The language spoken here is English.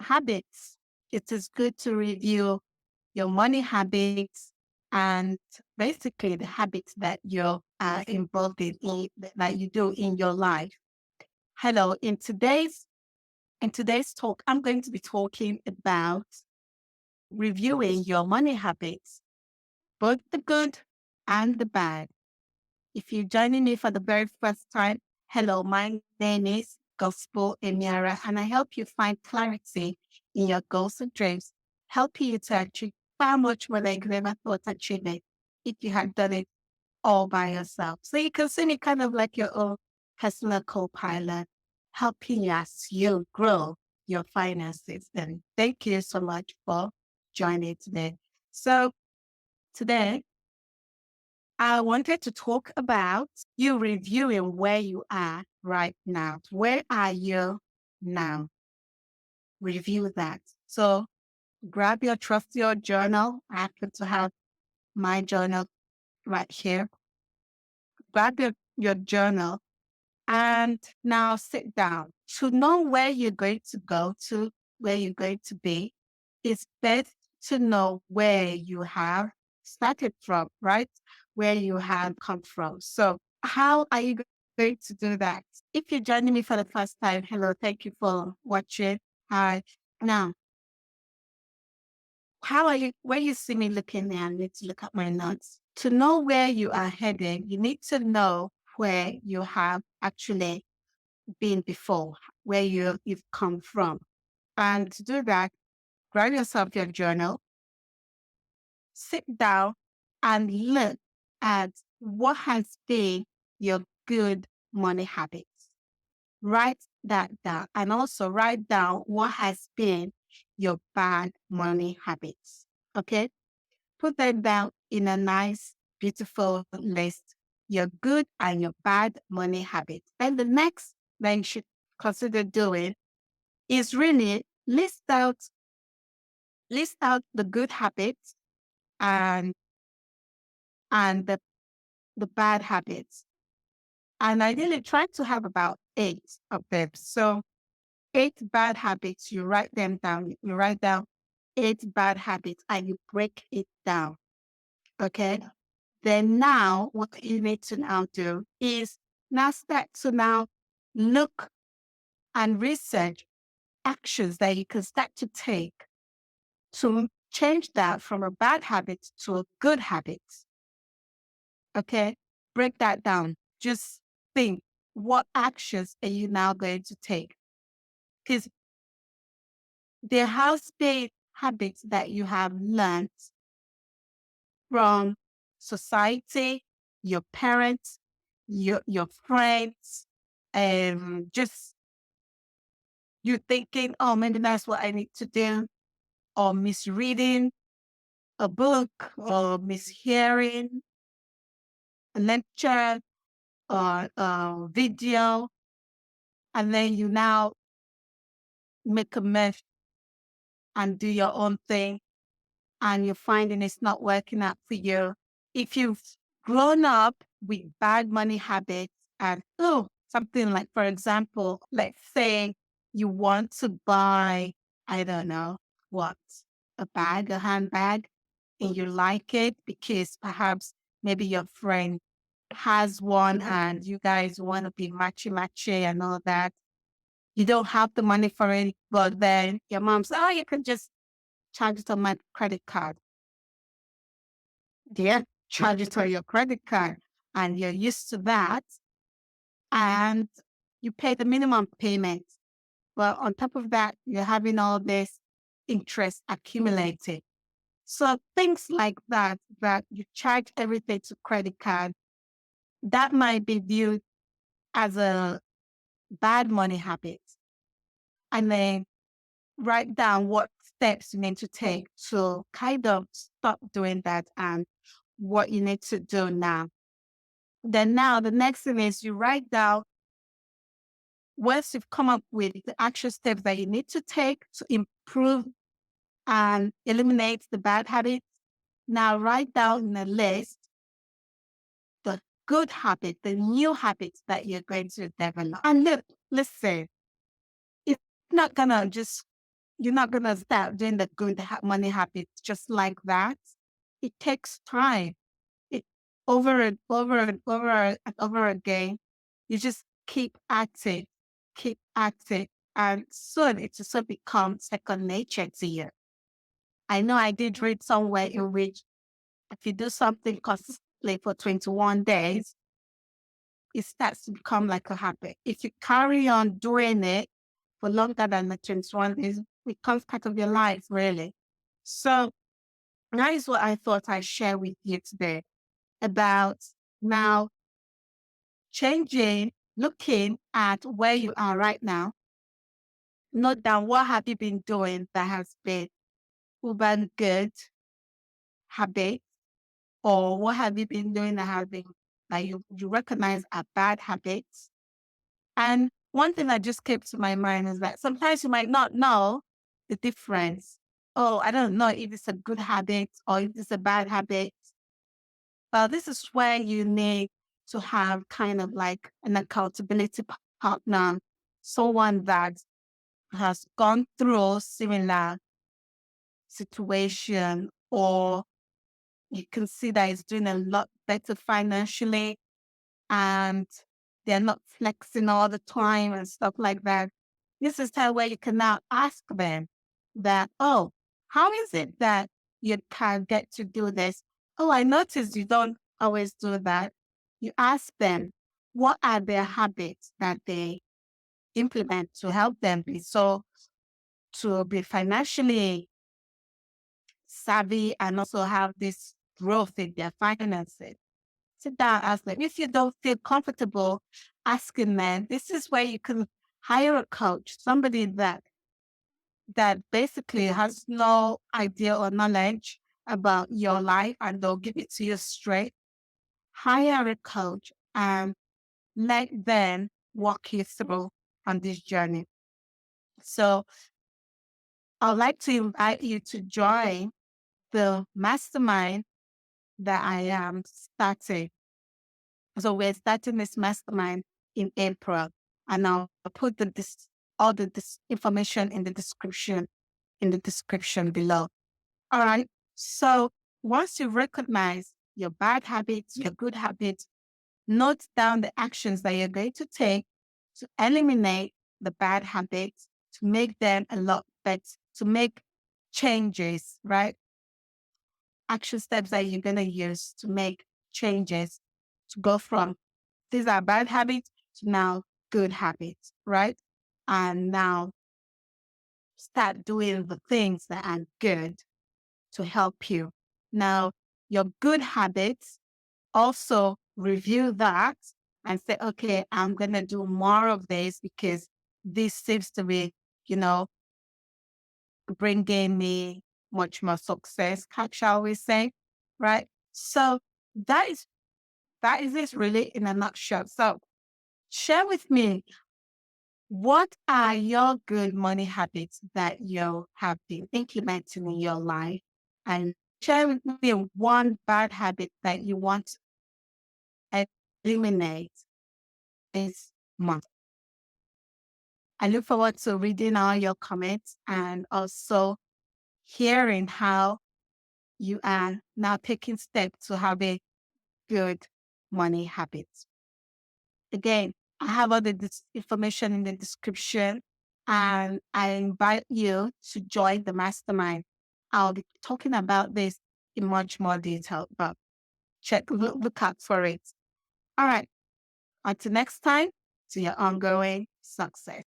habits. It is good to review your money habits and basically the habits that you're involved that you do in your life. Hello, in today's talk, I'm going to be talking about reviewing your money habits, both the good and the bad. If you're joining me for the very first time, hello, my name is Gospel Emiara, and I help you find clarity in your goals and dreams, helping you to achieve far much more than you could ever thought achieving if you had done it all by yourself. So you can see me kind of like your own personal co-pilot, helping you as you grow your finances. And thank you so much for joining today. So today, I wanted to talk about you reviewing where you are right now. Where are you now? Review that. So grab your trusty old journal. I happen to have my journal right here. Grab your journal and now sit down. To know where you're going to go to, where you're going to be, it's best to know where you have started from, right? Where you have come from. So, how are you going to do that? If you're joining me for the first time, hello, thank you for watching. Hi. Now, when you see me looking there, I need to look at my notes. To know where you are heading, you need to know where you have actually been before, where you've come from. And to do that, grab yourself your journal, sit down and look at what has been your good money habits. Write that down and also write down what has been your bad money habits. Okay. Put them down in a nice, beautiful list, your good and your bad money habits. And the next that you should consider doing is really list out the good habits and the bad habits. And ideally try to have about 8 of them. So 8 bad habits, you write them down. You write down 8 bad habits and you break it down. Okay. Then now what you need to now do is now start to now look and research actions that you can start to take to change that from a bad habit to a good habit. Okay. Break that down. Just think, what actions are you now going to take? Because there has been habits that you have learned from society, your parents, your friends, and just you thinking, oh, maybe that's what I need to do, or misreading a book, or mishearing a lecture or a video, and then you now make a mess and do your own thing, and you're finding it's not working out for you. If you've grown up with bad money habits and, something like, for example, let's say you want to buy, I don't know what, a handbag, and you like it because perhaps maybe your friend has one and you guys want to be matchy and all that. You don't have the money for it, but then your mom says, oh, you can just charge it on my credit card. Yeah, charge it on your credit card. And you're used to that. And you pay the minimum payment. Well, on top of that, you're having all this interest accumulated. So things like that you charge everything to credit card, that might be viewed as a bad money habit. And then write down what steps you need to take to kind of stop doing that and what you need to do now. Then now the next thing is you write down, once you've come up with the action steps that you need to take to improve and eliminate the bad habits. Now write down in a list the good habit, the new habits that you're going to develop. And look, listen, it's not gonna just You're not going to start doing the good money habits just like that. It takes time. It over and over and over and over again. You just keep at it, and soon it just will become second nature to you. I know I did read somewhere in which if you do something consistently for 21 days, it starts to become like a habit. If you carry on doing it for longer than the 21 days, it becomes part of your life, really. So that is what I thought I'd share with you today about now changing, looking at where you are right now. Note down what have you been doing that has been uber good habit, or what have you been doing that has been that you recognize are bad habits. And one thing that just came to my mind is that sometimes you might not know the difference. Oh, I don't know if it's a good habit or if it's a bad habit. Well, this is where you need to have kind of like an accountability partner, someone that has gone through similar situation, or you can see that is doing a lot better financially and they're not flexing all the time and stuff like that. This is time where you can now ask them that, oh, how is it that you can get to do this? Oh, I noticed you don't always do that. You ask them, what are their habits that they implement to help them to be financially savvy and also have this growth in their finances? Sit down, ask them. If you don't feel comfortable asking them, this is where you can hire a coach, somebody that basically has no idea or knowledge about your life, and they'll give it to you straight. Hire a coach and let them walk you through on this journey. So I'd like to invite you to join the mastermind that I am starting. So we're starting this mastermind in April, and I'll put all this information in the description below. All right. So once you recognize your bad habits, your good habits, note down the actions that you're going to take to eliminate the bad habits, to make them a lot better, to make changes, right? Action steps that you're going to use to make changes, to go from these are bad habits to now good habits, right? And now start doing the things that are good to help you. Now, your good habits, also review that and say, okay, I'm going to do more of this because this seems to be, you know, bringing me much more success, shall we say, right? So that is this really in a nutshell. So share with me, what are your good money habits that you have been implementing in your life? And share with me one bad habit that you want to eliminate this month. I look forward to reading all your comments and also hearing how you are now taking steps to have a good money habit. Again, I have all this information in the description, and I invite you to join the mastermind. I'll be talking about this in much more detail, but look out for it. All right. Until next time, to your ongoing success.